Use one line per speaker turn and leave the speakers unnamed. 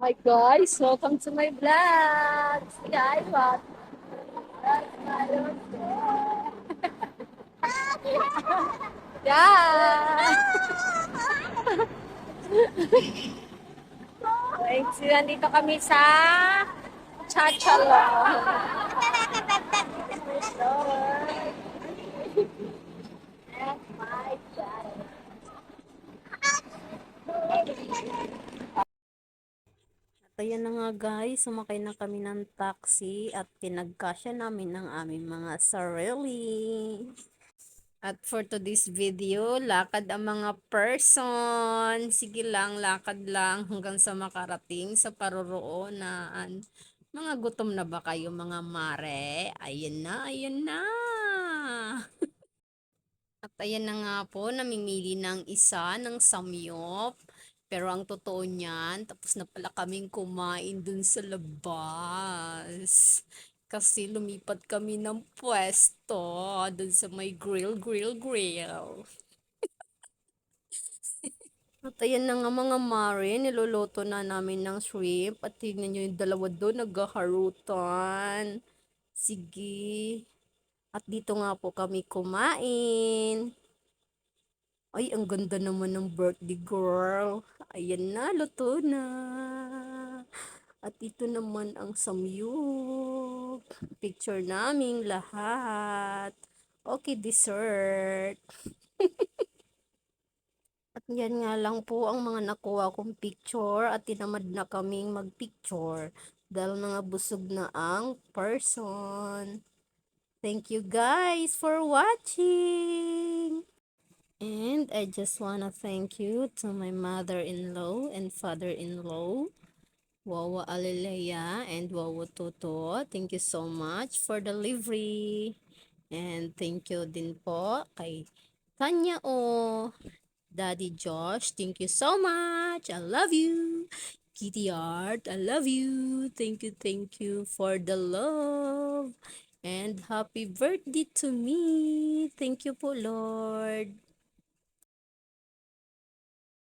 Hi guys, welcome to my vlog. Guys, what? Yeah. Thanks. Nandito kami sa Chachalon. Oh my God. Ayan na nga guys, sumakay na kami ng taxi at pinagkasya namin ng aming mga sarili. At for today's video, lakad ang mga person. Sige lang, lakad lang hanggang sa makarating sa paroroonan. Mga gutom na ba kayo mga mare? Ayan na, ayan na. At ayan na nga po, namimili ng isa ng samyop. Pero ang totoo niyan, tapos na pala kaming kumain dun sa labas. Kasi lumipat kami ng pwesto dun sa may grill. At ayan na nga mga mare, niluluto na namin ng shrimp. At tingnan nyo yung dalawa doon, naghaharutan. Sige. At dito nga po kami kumain. Ay, ang ganda naman ng birthday girl. Ayan na, luto na. At ito naman ang samyup. Picture naming lahat. Okay, dessert. At yan nga lang po ang mga nakuha kong picture at tinamad na kaming magpicture dahil nga busog na ang person. Thank you guys for watching! And I just wanna thank you to my mother-in-law and father-in-law, Wawa Alilea and Wawa Toto. Thank you so much for the delivery. And thank you din po kay Tanya O. Daddy Josh, thank you so much. I love you. Kitty Art, I love you. Thank you for the love. And happy birthday to me. Thank you po, Lord.